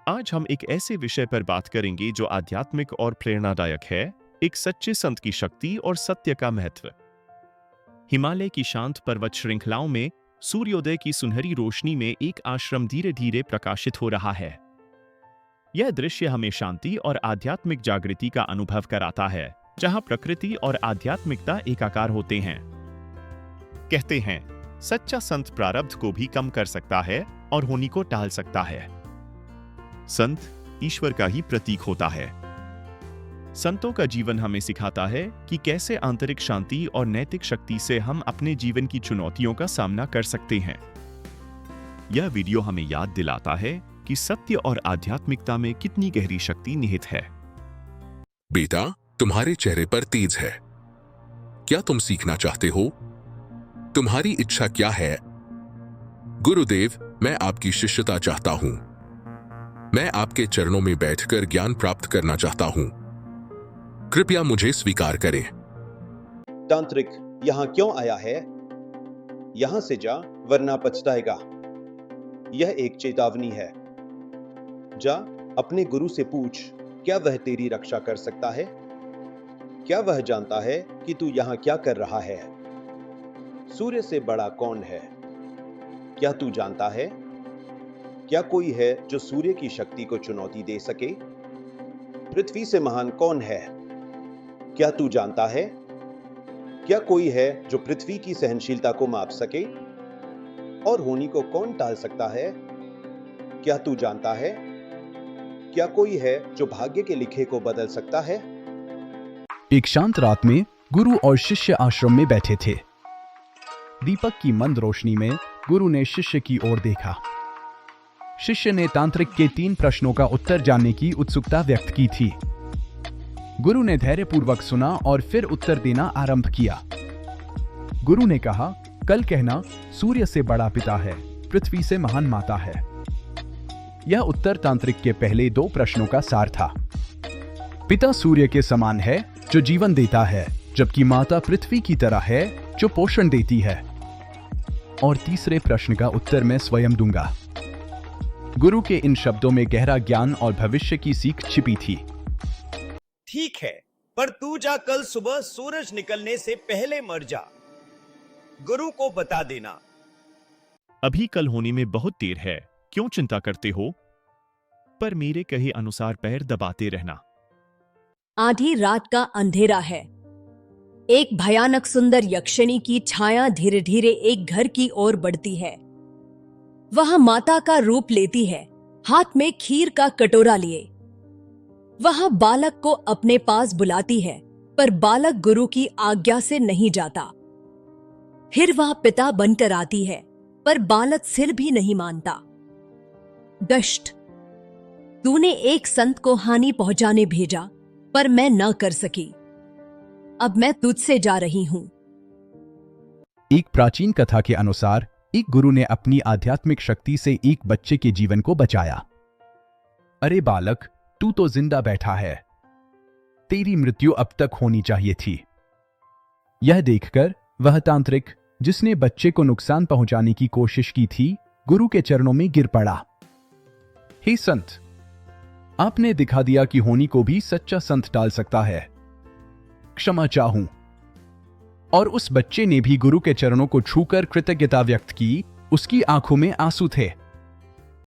आज हम एक ऐसे विषय पर बात करेंगे जो आध्यात्मिक और प्रेरणादायक है, एक सच्चे संत की शक्ति और सत्य का महत्व। हिमालय की शांत पर्वत श्रृंखलाओं में सूर्योदय की सुनहरी रोशनी में एक आश्रम धीरे धीरे प्रकाशित हो रहा है। यह दृश्य हमें शांति और आध्यात्मिक जागृति का अनुभव कराता है, जहां प्रकृति और आध्यात्मिकता एकाकार होते हैं। कहते हैं, सच्चा संत प्रारब्ध को भी कम कर सकता है और होनी को टाल सकता है। संत ईश्वर का ही प्रतीक होता है। संतों का जीवन हमें सिखाता है कि कैसे आंतरिक शांति और नैतिक शक्ति से हम अपने जीवन की चुनौतियों का सामना कर सकते हैं। यह वीडियो हमें याद दिलाता है कि सत्य और आध्यात्मिकता में कितनी गहरी शक्ति निहित है। बेटा, तुम्हारे चेहरे पर तेज है। क्या तुम सीखना चाहते हो? तुम्हारी इच्छा क्या है? गुरुदेव, मैं आपकी शिष्यता चाहता हूं। मैं आपके चरणों में बैठकर ज्ञान प्राप्त करना चाहता हूं। कृपया मुझे स्वीकार करें। तांत्रिक यहां क्यों आया है? यहां से जा, वरना पछताएगा। यह एक चेतावनी है। जा, अपने गुरु से पूछ, क्या वह तेरी रक्षा कर सकता है? क्या वह जानता है कि तू यहां क्या कर रहा है? सूर्य से बड़ा कौन है? क्या तू जानता है? क्या कोई है जो सूर्य की शक्ति को चुनौती दे सके? पृथ्वी से महान कौन है? क्या तू जानता है? क्या कोई है जो पृथ्वी की सहनशीलता को माप सके? और होनी को कौन टाल सकता है? क्या तू जानता है? क्या कोई है जो भाग्य के लिखे को बदल सकता है? एक शांत रात में गुरु और शिष्य आश्रम में बैठे थे। दीपक की मंद रोशनी में गुरु ने शिष्य की ओर देखा। शिष्य ने तांत्रिक के 3 प्रश्नों का उत्तर जानने की उत्सुकता व्यक्त की थी। गुरु ने धैर्यपूर्वक सुना और फिर उत्तर देना आरंभ किया। गुरु ने कहा, कल कहना, सूर्य से बड़ा पिता है, पृथ्वी से महान माता है। यह उत्तर तांत्रिक के पहले 2 प्रश्नों का सार था। पिता सूर्य के समान है जो जीवन देता है, जबकि माता पृथ्वी की तरह है जो पोषण देती है। और तीसरे प्रश्न का उत्तर मैं स्वयं दूंगा। गुरु के इन शब्दों में गहरा ज्ञान और भविष्य की सीख छिपी थी। ठीक है, पर तू जा, कल सुबह सूरज निकलने से पहले मर जा। गुरु को बता देना। अभी कल होने में बहुत देर है, क्यों चिंता करते हो? पर मेरे कहे अनुसार पैर दबाते रहना। आधी रात का अंधेरा है। एक भयानक सुंदर यक्षिणी की छाया धीरे धीरे एक घर की ओर बढ़ती है। वह माता का रूप लेती है, हाथ में खीर का कटोरा लिए। वह बालक को अपने पास बुलाती है, पर बालक गुरु की आज्ञा से नहीं जाता। फिर वह पिता बनकर आती है, पर बालक सिर भी नहीं मानता। दष्ट, तूने एक संत को हानि पहुंचाने भेजा, पर मैं न कर सकी। अब मैं तुझसे जा रही हूं। एक प्राचीन कथा के अनुसार एक गुरु ने अपनी आध्यात्मिक शक्ति से एक बच्चे के जीवन को बचाया। अरे बालक, तू तो जिंदा बैठा है। तेरी मृत्यु अब तक होनी चाहिए थी। यह देखकर वह तांत्रिक, जिसने बच्चे को नुकसान पहुंचाने की कोशिश की थी, गुरु के चरणों में गिर पड़ा। हे संत, आपने दिखा दिया कि होनी को भी सच्चा संत टाल सकता है। क्षमा चाहूं। और उस बच्चे ने भी गुरु के चरणों को छूकर कृतज्ञता व्यक्त की। उसकी आंखों में आंसू थे।